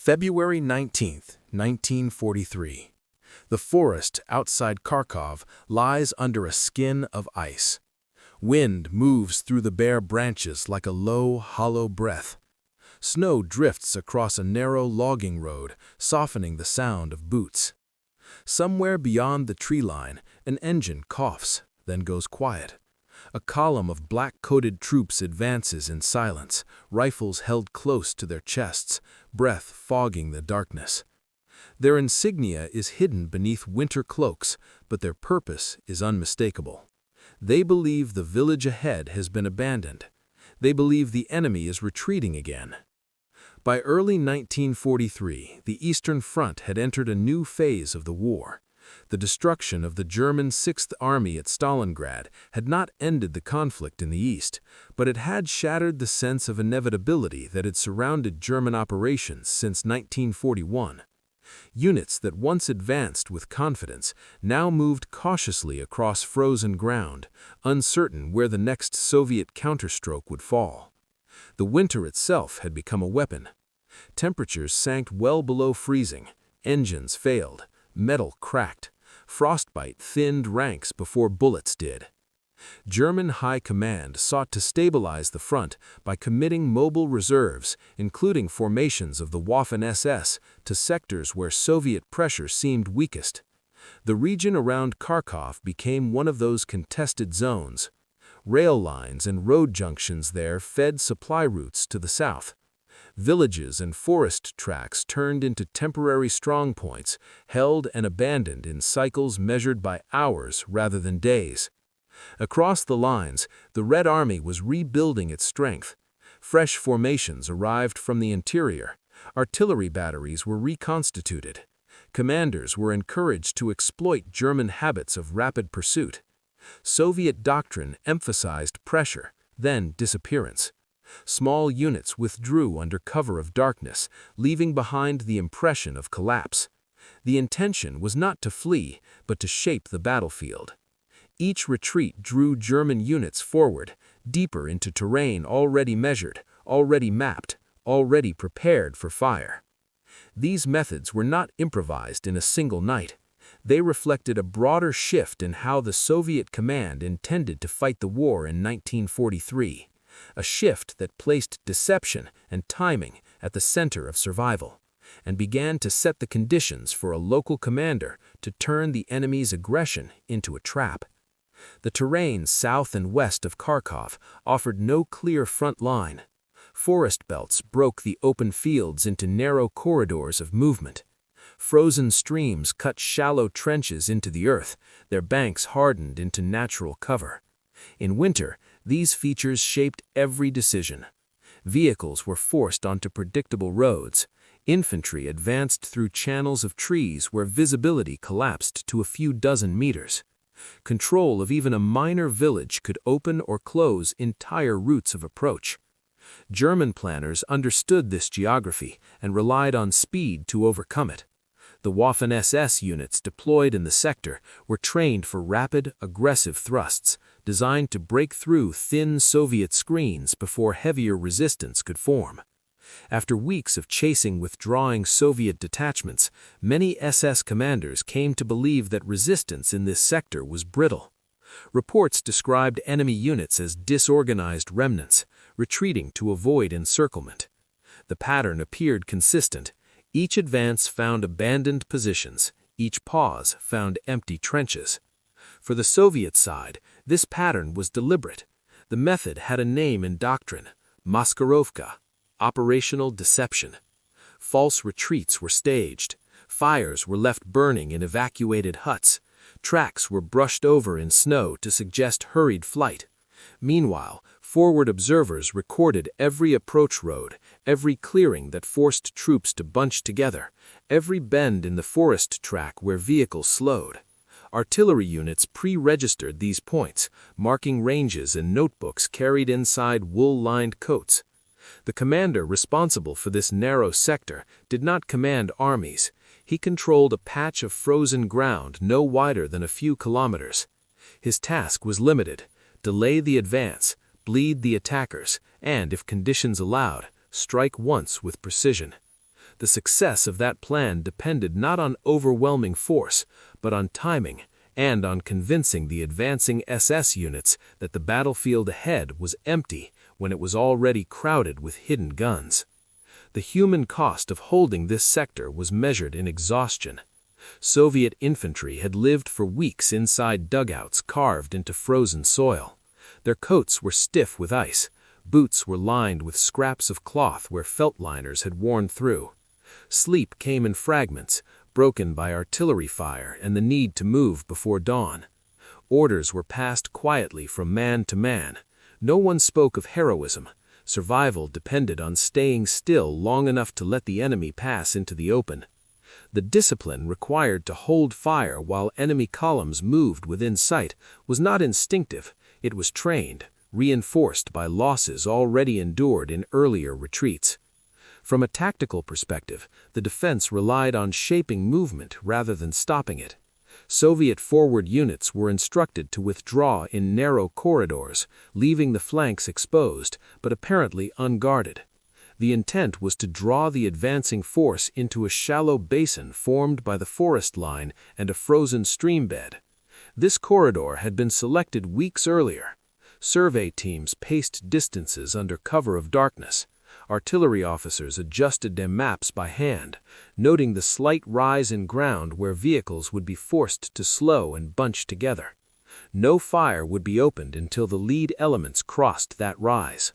February 19, 1943. The forest outside Kharkov lies under a skin of ice. Wind moves through the bare branches like a low, hollow breath. Snow drifts across a narrow logging road, softening the sound of boots. Somewhere beyond the tree line, an engine coughs, then goes quiet. A column of black-coated troops advances in silence, rifles held close to their chests, breath fogging the darkness. Their insignia is hidden beneath winter cloaks, but their purpose is unmistakable. They believe the village ahead has been abandoned. They believe the enemy is retreating again. By early 1943, the Eastern Front had entered a new phase of the war. The destruction of the German Sixth Army at Stalingrad had not ended the conflict in the East, but it had shattered the sense of inevitability that had surrounded German operations since 1941. Units that once advanced with confidence now moved cautiously across frozen ground, uncertain where the next Soviet counterstroke would fall. The winter itself had become a weapon. Temperatures sank well below freezing, engines failed, metal cracked, frostbite thinned ranks before bullets did. German High Command sought to stabilize the front by committing mobile reserves, including formations of the Waffen-SS, to sectors where Soviet pressure seemed weakest. The region around Kharkov became one of those contested zones. Rail lines and road junctions there fed supply routes to the south. Villages and forest tracks turned into temporary strongpoints, held and abandoned in cycles measured by hours rather than days. Across the lines, the Red Army was rebuilding its strength. Fresh formations arrived from the interior. Artillery batteries were reconstituted. Commanders were encouraged to exploit German habits of rapid pursuit. Soviet doctrine emphasized pressure, then disappearance. Small units withdrew under cover of darkness, leaving behind the impression of collapse. The intention was not to flee, but to shape the battlefield. Each retreat drew German units forward, deeper into terrain already measured, already mapped, already prepared for fire. These methods were not improvised in a single night. They reflected a broader shift in how the Soviet command intended to fight the war in 1943, a shift that placed deception and timing at the center of survival, and began to set the conditions for a local commander to turn the enemy's aggression into a trap. The terrain south and west of Kharkov offered no clear front line. Forest belts broke the open fields into narrow corridors of movement. Frozen streams cut shallow trenches into the earth, their banks hardened into natural cover. In winter, these features shaped every decision. Vehicles were forced onto predictable roads. Infantry advanced through channels of trees where visibility collapsed to a few dozen meters. Control of even a minor village could open or close entire routes of approach. German planners understood this geography and relied on speed to overcome it. The Waffen-SS units deployed in the sector were trained for rapid, aggressive thrusts, designed to break through thin Soviet screens before heavier resistance could form. After weeks of chasing withdrawing Soviet detachments, many SS commanders came to believe that resistance in this sector was brittle. Reports described enemy units as disorganized remnants, retreating to avoid encirclement. The pattern appeared consistent. Each advance found abandoned positions, each pause found empty trenches. For the Soviet side, this pattern was deliberate. The method had a name in doctrine: maskirovka, operational deception. False retreats were staged. Fires were left burning in evacuated huts. Tracks were brushed over in snow to suggest hurried flight. Meanwhile, forward observers recorded every approach road, every clearing that forced troops to bunch together, every bend in the forest track where vehicles slowed. Artillery units pre-registered these points, marking ranges in notebooks carried inside wool-lined coats. The commander responsible for this narrow sector did not command armies. He controlled a patch of frozen ground no wider than a few kilometers. His task was limited: delay the advance, bleed the attackers, and, if conditions allowed, strike once with precision. The success of that plan depended not on overwhelming force, but on timing, and on convincing the advancing SS units that the battlefield ahead was empty when it was already crowded with hidden guns. The human cost of holding this sector was measured in exhaustion. Soviet infantry had lived for weeks inside dugouts carved into frozen soil. Their coats were stiff with ice. Boots were lined with scraps of cloth where felt liners had worn through. Sleep came in fragments, broken by artillery fire and the need to move before dawn. Orders were passed quietly from man to man. No one spoke of heroism. Survival depended on staying still long enough to let the enemy pass into the open. The discipline required to hold fire while enemy columns moved within sight was not instinctive, it was trained, reinforced by losses already endured in earlier retreats. From a tactical perspective, the defense relied on shaping movement rather than stopping it. Soviet forward units were instructed to withdraw in narrow corridors, leaving the flanks exposed, but apparently unguarded. The intent was to draw the advancing force into a shallow basin formed by the forest line and a frozen stream bed. This corridor had been selected weeks earlier. Survey teams paced distances under cover of darkness. Artillery officers adjusted their maps by hand, noting the slight rise in ground where vehicles would be forced to slow and bunch together. No fire would be opened until the lead elements crossed that rise.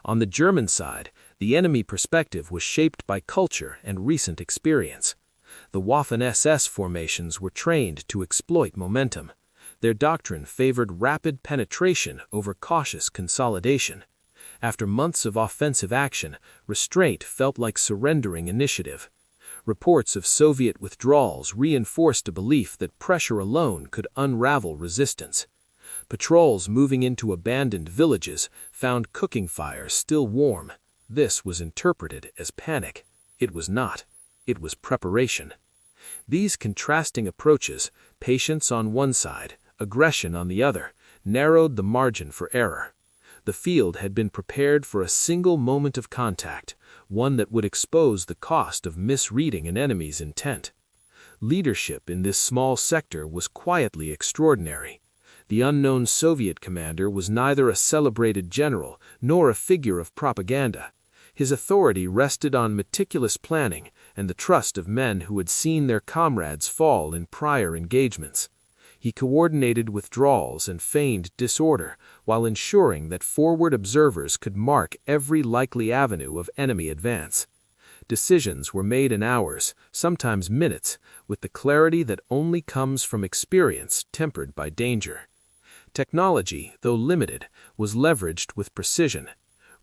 On the German side, the enemy perspective was shaped by culture and recent experience. The Waffen-SS formations were trained to exploit momentum. Their doctrine favored rapid penetration over cautious consolidation. After months of offensive action, restraint felt like surrendering initiative. Reports of Soviet withdrawals reinforced a belief that pressure alone could unravel resistance. Patrols moving into abandoned villages found cooking fires still warm. This was interpreted as panic. It was not. It was preparation. These contrasting approaches, patience on one side, aggression on the other, narrowed the margin for error. The field had been prepared for a single moment of contact, one that would expose the cost of misreading an enemy's intent. Leadership in this small sector was quietly extraordinary. The unknown Soviet commander was neither a celebrated general nor a figure of propaganda. His authority rested on meticulous planning and the trust of men who had seen their comrades fall in prior engagements. He coordinated withdrawals and feigned disorder while ensuring that forward observers could mark every likely avenue of enemy advance. Decisions were made in hours, sometimes minutes, with the clarity that only comes from experience tempered by danger. Technology, though limited, was leveraged with precision.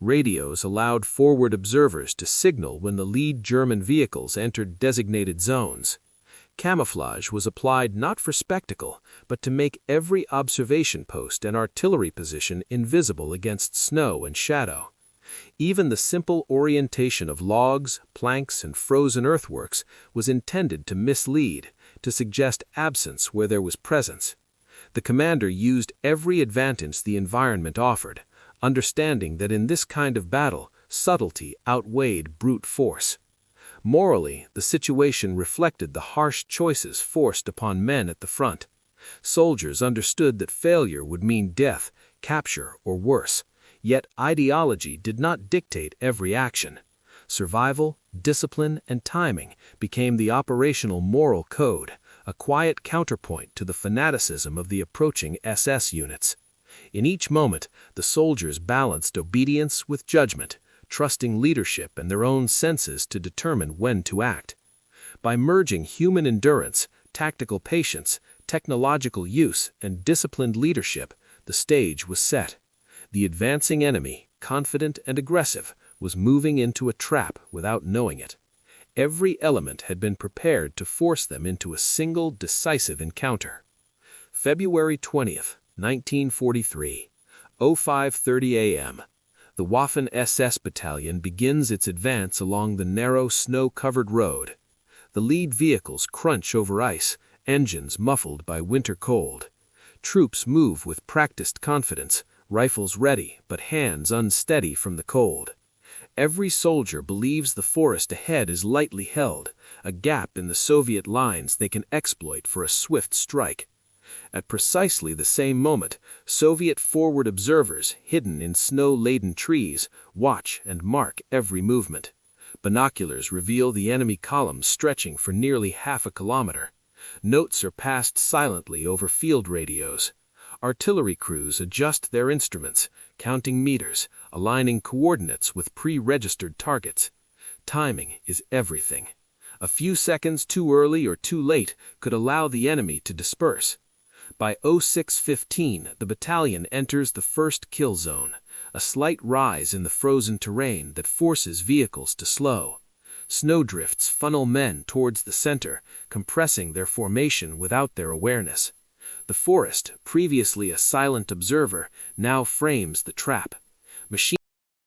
Radios allowed forward observers to signal when the lead German vehicles entered designated zones. Camouflage was applied not for spectacle, but to make every observation post and artillery position invisible against snow and shadow. Even the simple orientation of logs, planks, and frozen earthworks was intended to mislead, to suggest absence where there was presence. The commander used every advantage the environment offered, understanding that in this kind of battle, subtlety outweighed brute force. Morally, the situation reflected the harsh choices forced upon men at the front. Soldiers understood that failure would mean death, capture, or worse, yet ideology did not dictate every action. Survival, discipline, and timing became the operational moral code, a quiet counterpoint to the fanaticism of the approaching SS units. In each moment, the soldiers balanced obedience with judgment, trusting leadership and their own senses to determine when to act. By merging human endurance, tactical patience, technological use, and disciplined leadership, the stage was set. The advancing enemy, confident and aggressive, was moving into a trap without knowing it. Every element had been prepared to force them into a single decisive encounter. February 20th, 1943, 05:30 a.m. The Waffen-SS battalion begins its advance along the narrow snow-covered road. The lead vehicles crunch over ice, engines muffled by winter cold. Troops move with practiced confidence, rifles ready but hands unsteady from the cold. Every soldier believes the forest ahead is lightly held, a gap in the Soviet lines they can exploit for a swift strike. At precisely the same moment, Soviet forward observers, hidden in snow-laden trees, watch and mark every movement. Binoculars reveal the enemy columns stretching for nearly half a kilometer. Notes are passed silently over field radios. Artillery crews adjust their instruments, counting meters, aligning coordinates with pre-registered targets. Timing is everything. A few seconds too early or too late could allow the enemy to disperse. By 06:15, the battalion enters the first kill zone, a slight rise in the frozen terrain that forces vehicles to slow. Snowdrifts funnel men towards the center, compressing their formation without their awareness. The forest, previously a silent observer, now frames the trap. Machine